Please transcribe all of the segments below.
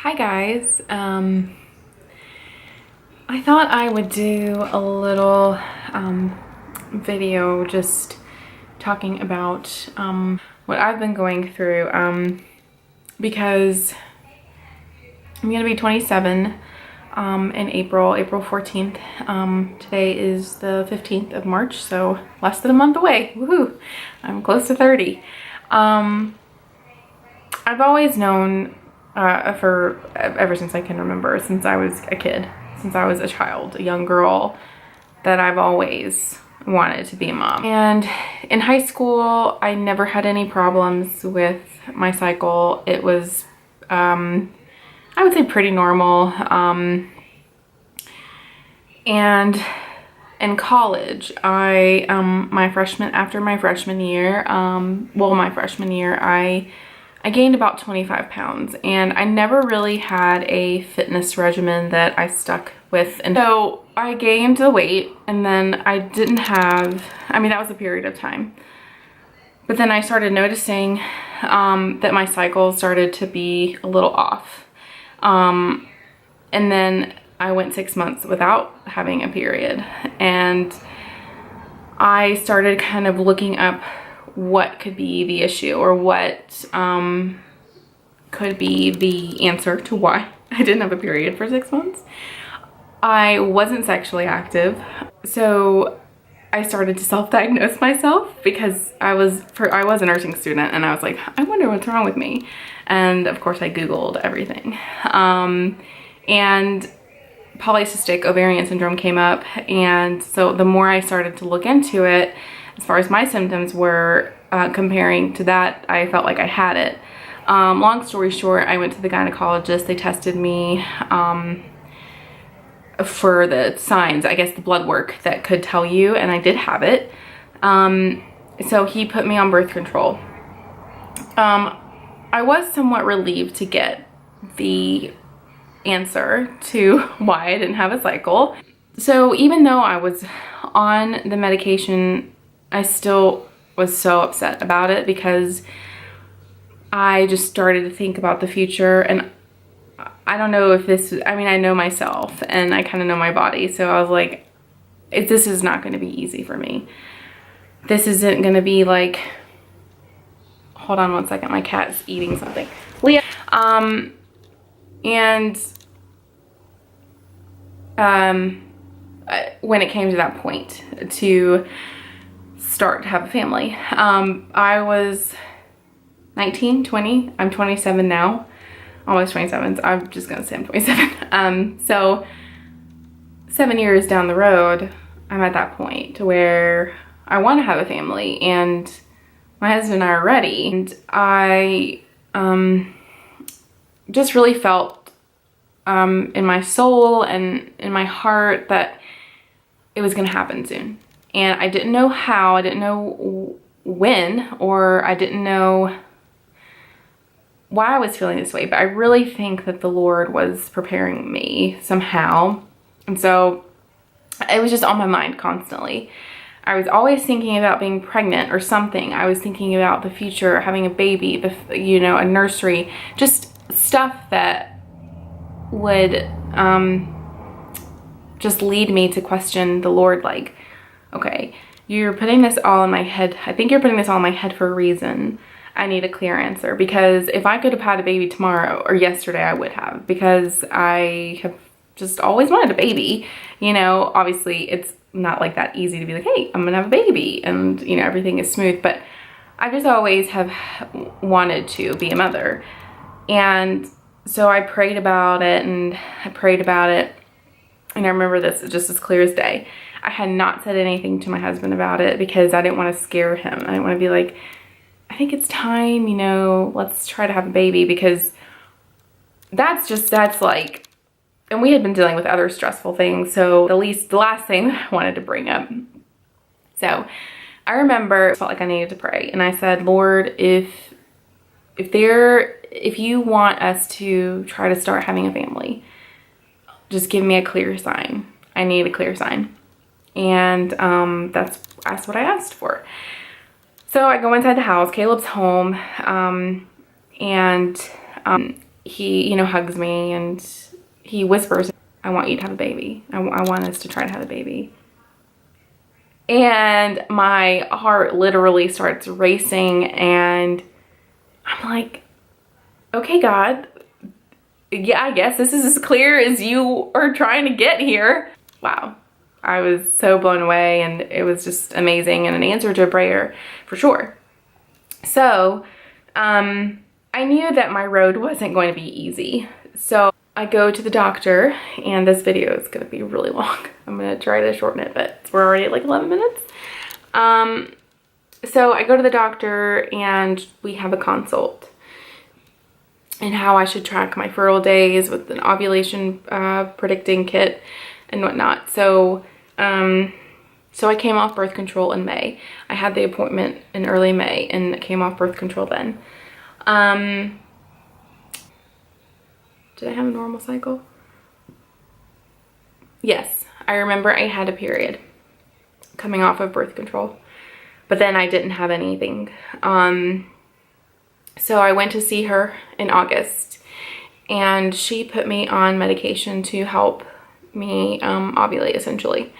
Hi guys, I thought I would do a little video just talking about what I've been going through because I'm gonna be 27 in April 14th. Today is the 15th of March, so less than a month away. Woohoo! I'm close to 30. I've always known ever since I can remember, since I was a kid, since I was a child, a young girl, that I've always wanted to be a mom. And in high school, I never had any problems with my cycle. It was, I would say, pretty normal. And in college, my freshman year, I gained about 25 pounds, and I never really had a fitness regimen that I stuck with. And so I gained the weight, and then I didn't have, that was a period of time. But then I started noticing that my cycle started to be a little off. And then I went 6 months without having a period. And I started kind of looking up what could be the issue, or what could be the answer to why I didn't have a period for 6 months. I wasn't sexually active, so I started to self-diagnose myself because I was a nursing student, and I was like, I wonder what's wrong with me. And of course I Googled everything. And polycystic ovarian syndrome came up, and so the more I started to look into it, as far as my symptoms were comparing to that, I felt like I had it. Long story short, I went to the gynecologist. They tested me for the signs, I guess the blood work that could tell you, and I did have it. So he put me on birth control. I was somewhat relieved to get the answer to why I didn't have a cycle. So even though I was on the medication, I still was so upset about it because I just started to think about the future. And I don't know if this, I know myself and I kind of know my body. So I was like, this is not going to be easy for me. This isn't going to be like, hold on one second, my cat's eating something. Leah. When it came to that point to start to have a family, I was 19, 20, I'm 27 now, almost 27, so I'm just gonna say I'm 27. So 7 years down the road, I'm at that point to where I want to have a family, and my husband and I are ready. And I just really felt in my soul and in my heart that it was gonna happen soon. And I didn't know how, I didn't know when, or I didn't know why I was feeling this way, but I really think that the Lord was preparing me somehow. And so it was just on my mind constantly. I was always thinking about being pregnant or something. I was thinking about the future, having a baby, a nursery, just stuff that would just lead me to question the Lord, like, okay, you're putting this all in my head. I think you're putting this all in my head for a reason. I need a clear answer, because if I could have had a baby tomorrow or yesterday, I would have, because I have just always wanted a baby. Obviously it's not like that easy to be like, hey, I'm gonna have a baby and everything is smooth, but I just always have wanted to be a mother. And so I prayed about it, and and I remember this just as clear as day. I had not said anything to my husband about it because I didn't want to scare him. I didn't want to be like, I think it's time, let's try to have a baby, because that's like, and we had been dealing with other stressful things. So the last thing I wanted to bring up. So I remember I felt like I needed to pray, and I said, Lord, if you want us to try to start having a family, just give me a clear sign. I need a clear sign. And that's what I asked for. So I go inside the house, Caleb's home, and he, you know, hugs me and he whispers, I want you to have a baby. I want us to try to have a baby. And my heart literally starts racing and I'm like, okay, God, yeah, I guess this is as clear as you are trying to get here. Wow. I was so blown away, and it was just amazing and an answer to a prayer for sure. So, I knew that my road wasn't going to be easy. So I go to the doctor, and this video is going to be really long. I'm going to try to shorten it, but we're already at like 11 minutes. So I go to the doctor and we have a consult and how I should track my fertile days with an ovulation predicting kit and whatnot. So I came off birth control in May. I had the appointment in early May and came off birth control then. Did I have a normal cycle? Yes, I remember I had a period coming off of birth control, but then I didn't have anything. So I went to see her in August, and she put me on medication to help me ovulate, essentially.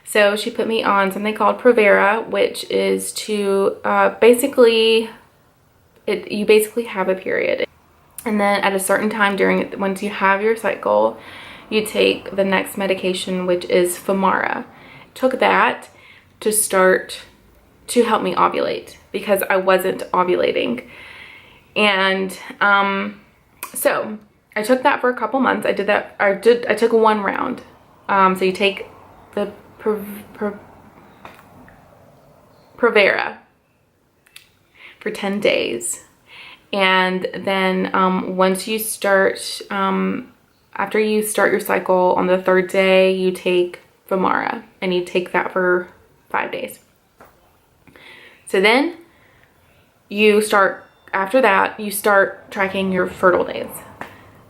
So she put me on something called Provera, which is to basically, you basically have a period. And then at a certain time once you have your cycle, you take the next medication, which is Femara. Took that to start to help me ovulate because I wasn't ovulating. And so I took that for a couple months. I took one round. So you take the Provera for 10 days. And then once you start, after you start your cycle on the 3rd day, you take Femara, and you take that for 5 days. So then you start, after that, you start tracking your fertile days.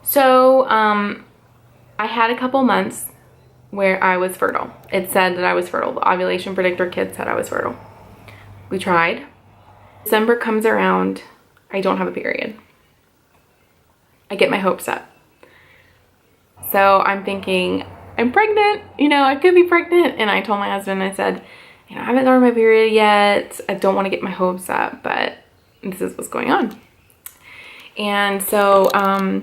So I had a couple months where I was fertile. It said that I was fertile. The ovulation predictor kit said I was fertile. We tried. December comes around. I don't have a period. I get my hopes up. So I'm thinking, I'm pregnant, you know, I could be pregnant. And I told my husband, I said, you know, I haven't started my period yet. I don't want to get my hopes up, but this is what's going on. And so I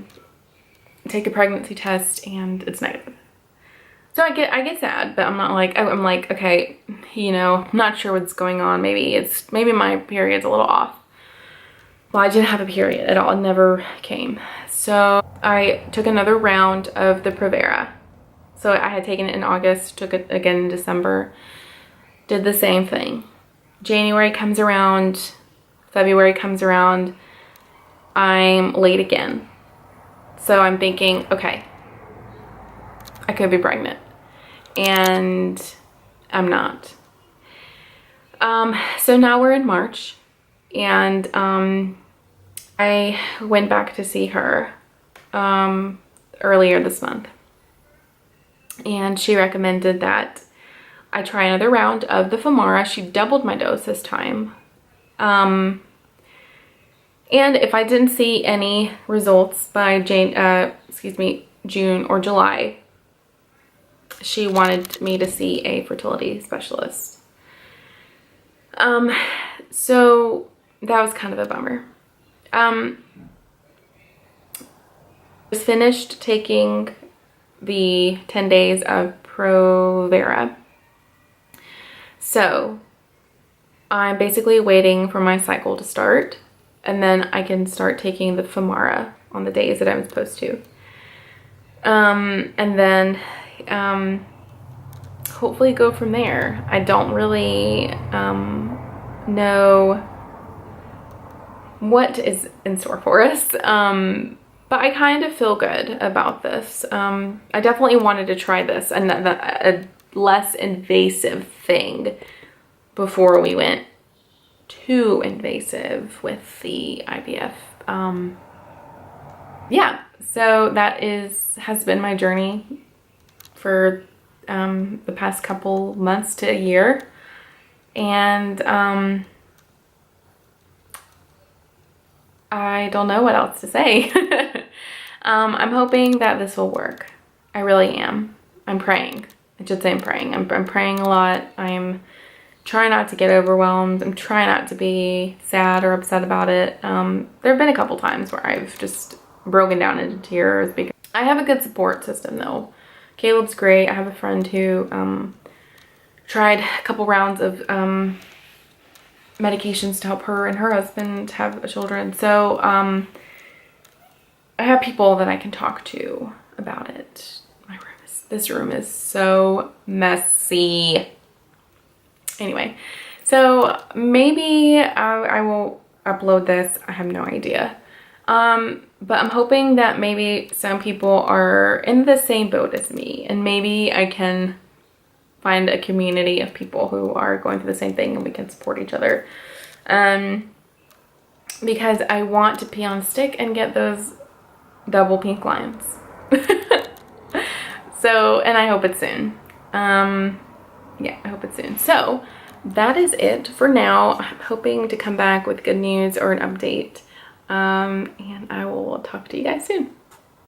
take a pregnancy test and it's negative. So I get sad, but I'm not like, I'm like, okay, you know, I'm not sure what's going on. Maybe my period's a little off. Well, I didn't have a period at all. It never came. So I took another round of the Provera. So I had taken it in August, took it again in December, did the same thing. January comes around, February comes around, I'm late again. So I'm thinking, okay, I could be pregnant. And I'm not. So now we're in March, and I went back to see her earlier this month, and she recommended that I try another round of the Femara. She doubled my dose this time, and if I didn't see any results by June or July, she wanted me to see a fertility specialist. So that was kind of a bummer. I was finished taking the 10 days of Provera. So I'm basically waiting for my cycle to start, and then I can start taking the Femara on the days that I'm supposed to. And then hopefully go from there. I don't really know what is in store for us, but I kind of feel good about this. I definitely wanted to try this, and a less invasive thing before we went too invasive with the IVF. Yeah, so that has been my journey for the past couple months to a year, and I don't know what else to say. I'm hoping that this will work. I really am. I'm praying. I should say I'm praying. I'm praying a lot. I'm trying not to get overwhelmed. I'm trying not to be sad or upset about it. There have been a couple times where I've just broken down into tears because I have a good support system though. Caleb's great. I have a friend who tried a couple rounds of medications to help her and her husband have children. So I have people that I can talk to about it. This room is so messy. Anyway, so maybe I will upload this. I have no idea. But I'm hoping that maybe some people are in the same boat as me, and maybe I can find a community of people who are going through the same thing and we can support each other. Because I want to pee on stick and get those double pink lines. So, and I hope it's soon. Yeah, I hope it's soon. So that is it for now. I'm hoping to come back with good news or an update. And I will talk to you guys soon.